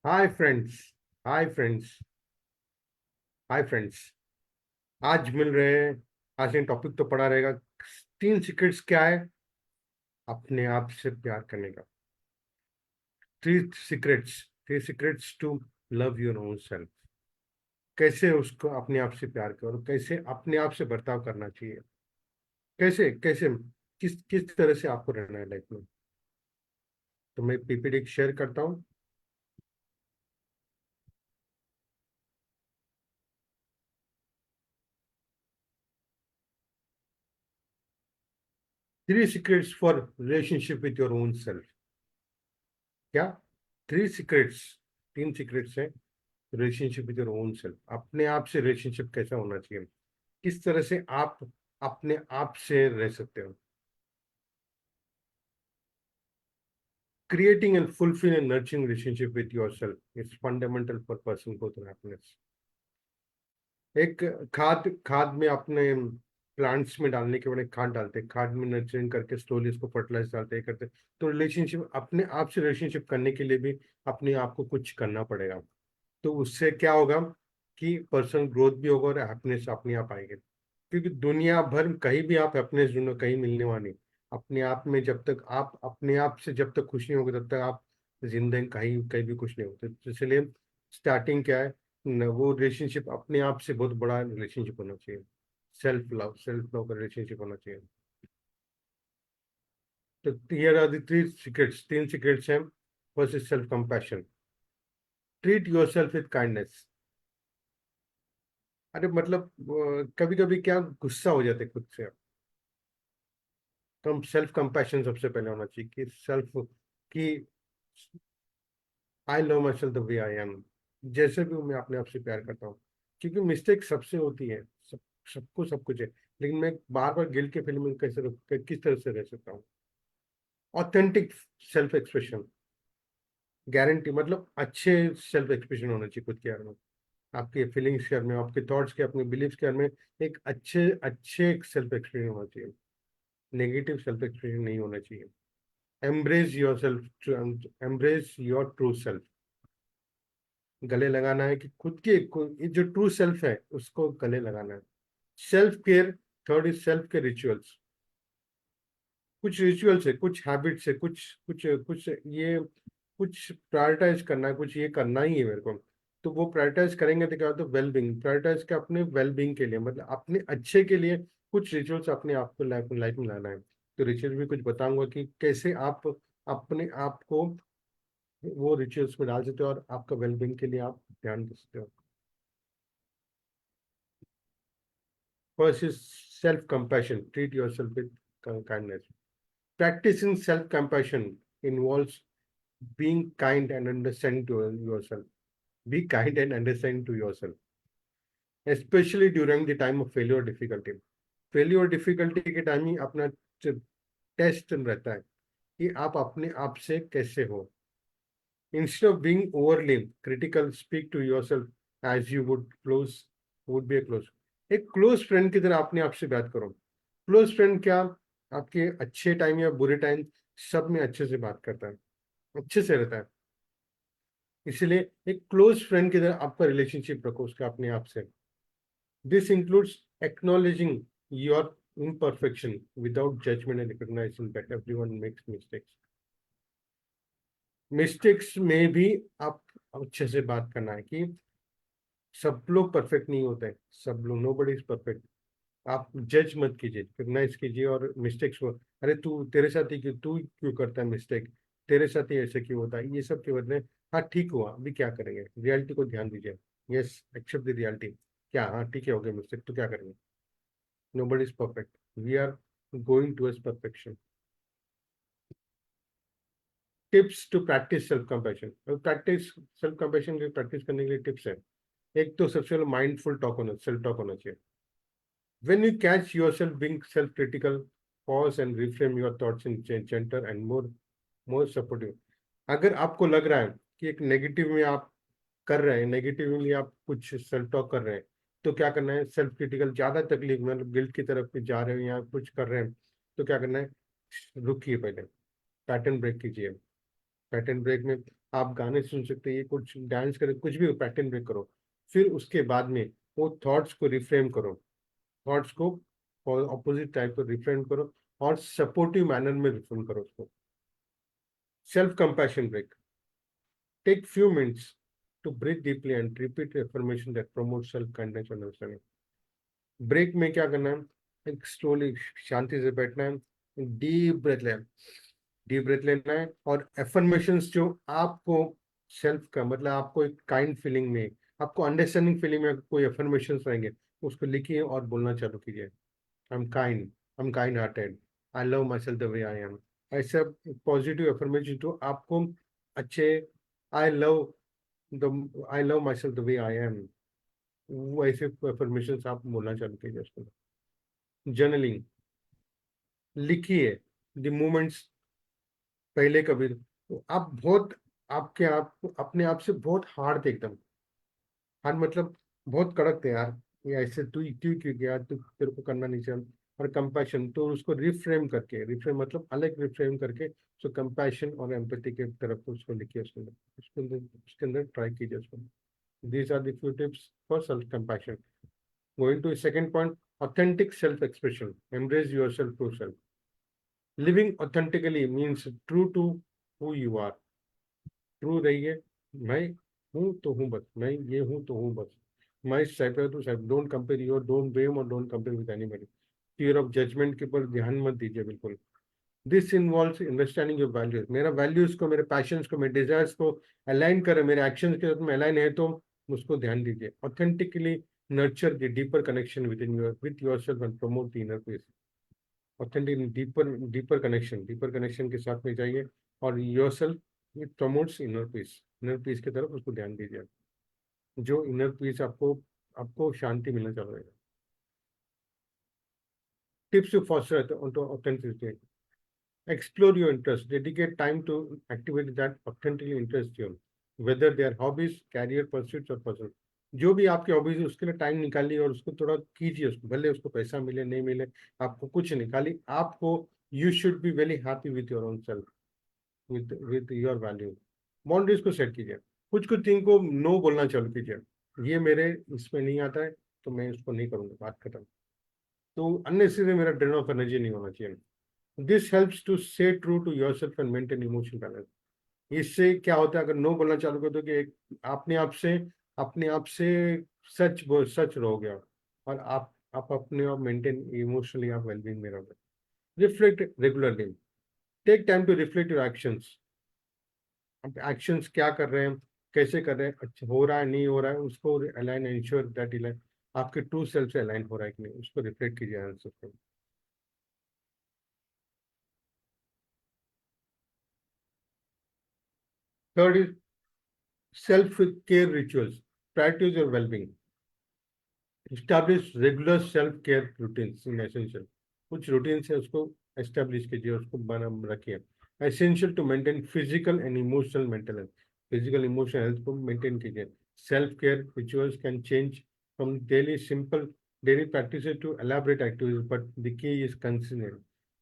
Hi friends. Hi friends. Hi friends. आज मिल रहे हैं। आज ने टॉपिक तो पढ़ा रहेगा। तीन सीक्रेट्स क्या है अपने आप से प्यार करने का। Three secrets. Three secrets to love your own self. कैसे उसको अपने आप से प्यार करो, कैसे अपने आप से बर्ताव करना चाहिए, कैसे कैसे किस किस तरह से आपको रहना है लाइफ में। तो मैं पीपीटी शेयर करता हूँ। Three secrets for relationship with your own self. क्या? Three secrets. तीन सीक्रेट्स हैं relationship with your own self. अपने आप से रिलेशनशिप कैसा होना चाहिए, किस तरह से आप अपने आप से रह सकते हो। Creating and fulfil and nurturing relationship with your self is fundamental for person growth and happiness. एक खाद खाद में अपने प्लांट्स में डालने के बाद एक खाद डालते हैं, खाद में नर्चरिंग करके स्लोली उसको फर्टिलाइज डालते हैं करते हैं। तो रिलेशनशिप, अपने आप से रिलेशनशिप करने के लिए भी अपने आप को कुछ करना पड़ेगा। तो उससे क्या होगा कि पर्सनल ग्रोथ भी होगा और हैप्पीनेस अपने आप आएगी। क्योंकि दुनिया भर कहीं भी आप हैप्पीनेस ढूंढो, कहीं मिलने वाली। अपने आप में जब तक आप अपने आप से जब तक खुश नहीं होगे तब तक आप जिंदगी कहीं कहीं भी खुश नहीं होते। तो इसलिए स्टार्टिंग क्या है वो रिलेशनशिप अपने आप से बहुत बड़ा रिलेशनशिप होना चाहिए। सेल्फ लव का रिलेशनशिप होना चाहिए। तो here are the three secrets. तीन सीक्रेट्स हैं। First is self compassion. Treat yourself with kindness. अरे मतलब कभी कभी क्या गुस्सा हो जाते खुद से। तो हम सेल्फ कंपैशन सबसे पहले होना चाहिए कि सेल्फ कि I love my self the way I am. जैसे भी हूँ मैं अपने आप से प्यार करता हूँ। क्योंकि मिस्टेक सबसे होती है, सबको सब कुछ है। लेकिन मैं बार बार गिल्ट के फीलिंग में किस तरह से रह सकता हूँ। Authentic self expression. गारंटी मतलब अच्छे सेल्फ एक्सप्रेशन होना चाहिए खुद के बारे में, आपके फीलिंग्स के बारे में, आपके थॉट्स के, अपने बिलीव्स के बारे में। एक अच्छे अच्छे सेल्फ एक्सप्रेशन होना चाहिए। नेगेटिव सेल्फ एक्सप्रेशन नहीं होना चाहिए। Embrace your self. Embrace your true self. गले लगाना है कि खुद के ये जो ट्रू सेल्फ है उसको गले लगाना है। Self care. Third is self care rituals. कुछ रिचुअल्स है, कुछ हैबिट्स है, कुछ कुछ कुछ ये कुछ प्रायोरिटाइज करना है, कुछ ये करना ही है मेरे को। तो वो प्रायोरिटाइज करेंगे तो क्या होता है, वेलबींग प्रायोरिटाइज के अपने वेलबींग के लिए, मतलब अपने अच्छे के लिए कुछ रिचुअल्स अपने आप को लाइफ में लाना है। तो रिचुअल भी कुछ बताऊंगा कि कैसे आप अपने आप को वो रिचुअल्स में डाल सकते हो और आपका वेलबींग के लिए आप ध्यान दे सकते हो। First is self compassion. Treat your self with kindness. Practicing self-compassion involves being kind and understanding to yourself. Be kind and understanding to yourself, especially during the time of failure or difficulty. Failure और difficulty के time ही अपना test रहता है कि आप अपने आप से कैसे हो। Instead of being overly critical, speak to yourself as you would be a close. एक क्लोज फ्रेंड की तरह अपने आप से बात करो। क्लोज फ्रेंड क्या, आपके अच्छे टाइम या बुरे टाइम सब में अच्छे से बात करता है, अच्छे से रहता है। इसलिए एक क्लोज फ्रेंड की तरह आपका रिलेशनशिप रखो उसका अपने आप से। This includes acknowledging your imperfection without judgment and recognizing that everyone makes mistakes. Mistakes में भी आप अच्छे से बात करना है कि सब लोग परफेक्ट नहीं होते हैं, सब लोग नो बडी इज परफेक्ट। आप जज मत कीजिए, रिकग्नाइज कीजिए और मिस्टेक्स हो। अरे तू तेरे साथ ही क्यों, तू क्यों करता है मिस्टेक, तेरे साथ ही ऐसे क्यों होता है, ये सब के बदले हाँ ठीक हुआ अभी क्या करेंगे, रियलिटी को ध्यान दीजिए। Yes, accept the reality. क्या हाँ ठीक है, हो गया मिस्टेक तो क्या करेंगे। Nobody is perfect. We are going towards perfection. Tips to practice self compassion. Practice self compassion की प्रैक्टिस करने के लिए टिप्स है। एक तो सबसे पहले माइंडफुल टॉक होना, सेल्फ टॉक होना चाहिए। When you catch yourself being self-critical, pause and reframe your thoughts in gentler and more supportive. अगर आपको लग रहा है कि एक नेगेटिव में आप कर रहे हैं, नेगेटिवली आप कुछ सेल्फ टॉक कर रहे हैं, तो क्या करना है, सेल्फ क्रिटिकल ज्यादा तकलीफ मतलब गिल्ट की तरफ भी जा रहे हो या कुछ कर रहे हैं, तो क्या करना है, रुकिए पहले, पैटर्न ब्रेक कीजिए। पैटर्न ब्रेक में आप गाने सुन सकते हैं, कुछ डांस करो, कुछ भी पैटर्न ब्रेक करो। फिर उसके बाद में वो थॉट्स को रिफ्रेम करो, थॉट्स को ऑपोजिट टाइप को रिफ्रेम करो और सपोर्टिव मैनर में रिफ्रेम करो उसको। Self compassion break, take few minutes to breathe deeply and repeat affirmation that promote self kindness and understanding. Break में क्या करना है, एक स्लोली शांति से बैठना है, डीप ब्रेथ लेना, डीप ब्रेथ लेना है, और एफर्मेशंस जो आपको सेल्फ का मतलब आपको एक काइंड फीलिंग में, आपको अंडरस्टैंडिंग फीलिंग में कोई एफर्मेशंस रहेंगे, उसको लिखिए और बोलना चालू कीजिए। I am kind, I am kind hearted, I love my self the way I am. ऐसा पॉजिटिव एफर्मेशन जो आपको अच्छे, I love I love my self the way I am, वो ऐसे एफर्मेशन आप बोलना चालू कीजिए उसको। जर्नलिंग, लिखिए द मोमेंट्स, पहले कभी तो आप बहुत, आपके आप अपने आप से बहुत हार्ड थे एकदम, हार्ड मतलब बहुत कड़क थे यार, ये ऐसे तू तू क्यों किया, तू तेरे को करना नहीं चाहिए। और कंपैशन तो उसको रिफ्रेम करके, रिफ्रेम मतलब अलग रिफ्रेम करके, सो कंपैशन और एम्पैथी के तरफ उसको लिखिए, उसके अंदर ट्राई कीजिए उसको। These are the few tips for self compassion. Going to second point, authentic self expression, embrace yourself to self. Living authentically means true to who you are, true रहिए, मैं हूँ तो हूँ बस, मैं ये हूँ तो हूँ बस, मैं separate to separate, don't compare your, don't blame और don't compare with anybody. Fear of judgment के ऊपर ध्यान मत दीजिए बिल्कुल। This involves understanding your values, मेरा वैल्यूज को, मेरे पैशंस को, मेरे डिजायर्स को अलाइन करे, मेरे एक्शंस के साथ में अलाइन है तो उसको ध्यान दीजिए। Authentically nurture the deeper connection with in your with yourself and promote the inner peace. Authentic deeper deeper connection, deeper connection के साथ में जाइए और yourself it promotes inner peace, inner peace की तरफ उसको ध्यान दीजिए, जो इनर पीस आपको आपको शांति मिलना चालू रहेगा। Tips to foster authenticity, explore your interest, dedicate time to activities that authentically interest you, whether they are hobbies, career pursuits or puzzle। जो भी आपकी हॉबीज है उसके लिए टाइम निकालिए और उसको थोड़ा कीजिए, उसको भले उसको पैसा मिले नहीं मिले, आपको कुछ नहीं, खाली आपको, you should be very happy with your own self, with your value. Boundaries को सेट कीजिए, कुछ कुछ थिंग को नो बोलना चालू कीजिए, ये मेरे इसमें नहीं आता है तो मैं उसको नहीं करूंगा, बात खत्म। तो अननेसेसरी मेरा ड्रेन ऑफ एनर्जी नहीं होना चाहिए। This helps to stay true to yourself and maintain emotional balance. इससे क्या होता है, अगर नो बोलना चालू कर दो कि अपने आप से सच रहोगे आप, और आप अपने आप मेंटेन इमोशनली आप वेलबींग में रहोगे। Reflect regularly, take time to reflect your actions. आप एक्शंस क्या कर रहे हैं, कैसे कर रहे हैं, अच्छा हो रहा है नहीं हो रहा है, उसको अलाइन, इंश्योर दैट इलाइन आपके ट्रू सेल्फ से अलाइन हो रहा है कि नहीं, उसको रिफ्लेक्ट कीजिए आंसर को। Third is self care rituals, practice your well-being, establish regular self care routines in essential। कुछ रूटीन है उसको एस्टेब्लिश कीजिए, उसको बना रखिए। Essential to maintain physical and emotional mental health, physical emotional health को मेंटेन कीजिए। Self care rituals can change from daily simple daily practice to elaborate activities, but the key is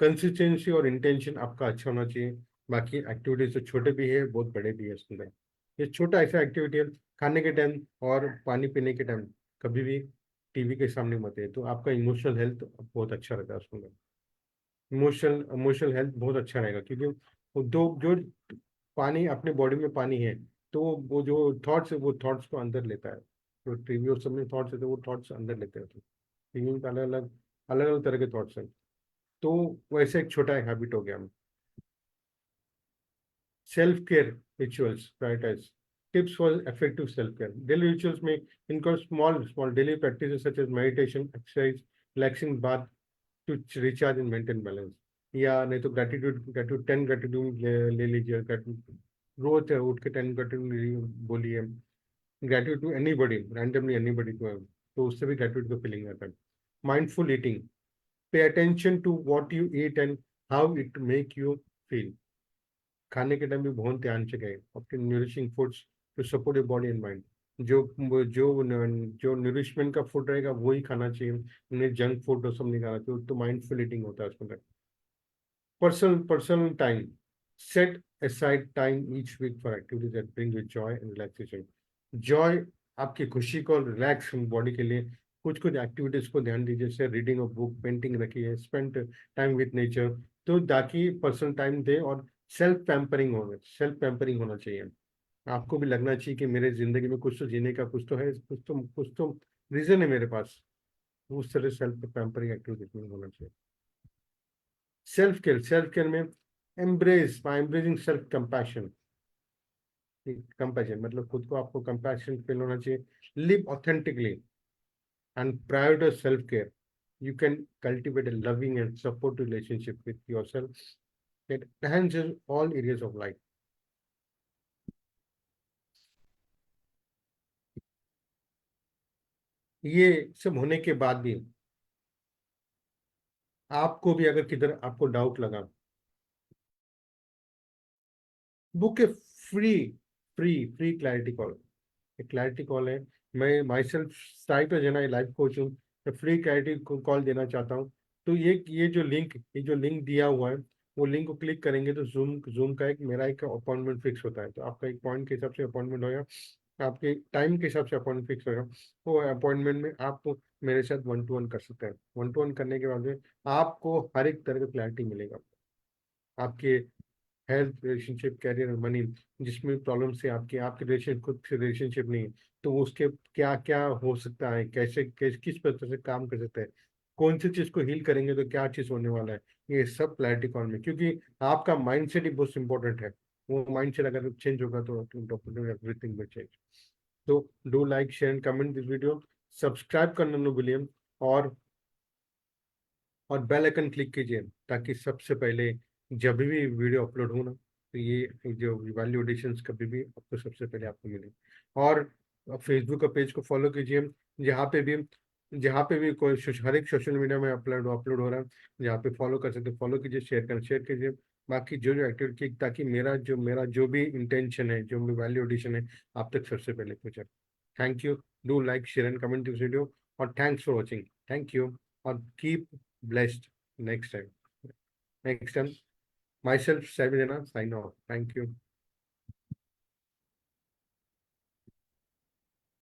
consistency और intention आपका अच्छा होना चाहिए। बाकी activities तो छोटे भी है बहुत बड़े भी है उसके अंदर। ये छोटा ऐसा एक्टिविटी है, खाने के टाइम और पानी पीने के टाइम कभी भी टीवी के सामने मत है, तो आपका इमोशनल हेल्थ बहुत अच्छा रहता है उसमें। इमोशनल इमोशनल हेल्थ बहुत अच्छा रहेगा, क्योंकि वो दो जो पानी अपने बॉडी में पानी है, तो वो जो थॉट्स है वो थॉट्स को अंदर लेता है। तो टीवी और सब में थॉट्स है तो वो थॉट्स अंदर लेते हैं, तो टीवी में अलग अलग तरह के थॉट्स हैं। तो वैसे एक छोटा हैबिट हो गया। Self care rituals prioritize, tips for effective self-care. Daily rituals may include small daily practices such as meditation, exercise, relaxing bath to recharge and maintain balance। या नहीं तो ग्रेटिट्यूड ग्रेटिट्यूड 10 ग्रेटिट्यूड ले लीजिए, रोज है उठ के 10 ग्रेटिट्यूड बोलिए, gratitude to anybody, randomly anybody को, तो उससे भी ग्रेटिट्यूड को फीलिंग आता है। Mindful eating, pay attention to what you eat and how it make you feel. खाने के टाइम भी बहुत ध्यान से खाएं अपने nourishing foods to support your body and mind. जो जो जो न्यूरिशमेंट का फूड रहेगा वही खाना चाहिए, उन्हें जंक फूड और सब नहीं खाना चाहिए, तो माइंडफुल ईटिंग होता है उसके अंदर। Personal personal time, set aside time each week for activities that bring you joy and relaxation. Joy आपकी खुशी को, रिलैक्स बॉडी के लिए कुछ कुछ एक्टिविटीज को ध्यान दीजिए, जैसे रीडिंग ऑफ बुक, पेंटिंग रखिए, स्पेंड टाइम विद नेचर, तो ताकि पर्सनल टाइम दे। और सेल्फ पैम्परिंग होना चाहिए। आपको भी लगना चाहिए कि मेरे जिंदगी में कुछ तो जीने का कुछ तो है, कुछ तो रीजन है मेरे पास। उस तरह सेल्फ पैम्परिंग एक्टिविटी होना चाहिए। सेल्फ केयर में embrace by embracing self compassion. Compassion मतलब खुद को आपको कंपैशन फील होना चाहिए। Live authentically and prioritize self-care. You can cultivate a loving and supportive relationship with yourself that enhances all areas of life. ये सब होने के बाद भी आपको भी अगर किधर आपको डाउट लगा, बुक ए फ्री फ्री क्लैरिटी कॉल है। मैं माई सेल्फ साइट पर जना लाइफ कोच हूँ, मैं फ्री क्लैरिटी कॉल देना चाहता हूँ। तो ये जो लिंक दिया हुआ है, वो लिंक को क्लिक करेंगे तो जूम का मेरा एक अपॉइंटमेंट फिक्स होता है। तो आपका एक पॉइंट के हिसाब से अपॉइंटमेंट होगा, आपके टाइम के हिसाब से अपॉइंटमेंट फिक्स होगा। वो अपॉइंटमेंट में आप मेरे साथ 1-to-1 कर सकते हैं। 1-to-1 करने के बाद में आपको हर एक तरह का क्लैरिटी मिलेगा। आपके हेल्थ, रिलेशनशिप, करियर और मनी, जिसमें प्रॉब्लम से आपके आपके रिलेशन खुद से रिलेशनशिप नहीं है, तो उसके क्या क्या हो सकता है, किस प्रकार से काम कर सकते हैं, कौन सी चीज को हील करेंगे तो क्या चीज होने वाला है, ये सब क्लैरिटी कॉल में। क्योंकि आपका माइंडसेट ही बहुत इंपॉर्टेंट है। वो माइंडसेट अगर चेंज होगा तो एवरीथिंग विल चेंज। तो do like, share and comment this video, subscribe करना न भूलिए, और और बेल आइकन क्लिक कीजिए, ताकि सबसे पहले जब भी वीडियो अपलोड हो ना, तो ये जो वैल्यूडेशंस कभी भी आपको सबसे पहले आपको मिले। और फेसबुक का पेज को फॉलो कीजिए, जहाँ पे भी जहाँ पे भी कोई हर एक सोशल मीडिया में अपलोड हो रहा है, जहाँ पे फॉलो कर सकते फॉलो कीजिए, शेयर कीजिए। बाकी जो जो एक्टिविटी, ताकि मेरा जो भी इंटेंशन है, जो भी वैल्यू एडिशन है, आप तक सबसे पहले पहुंचे। Thank you. Do like, share and comment this video, और thanks for watching. Thank you, और keep blessed next time. Next time, myself, Sabina, sign off. Thank you.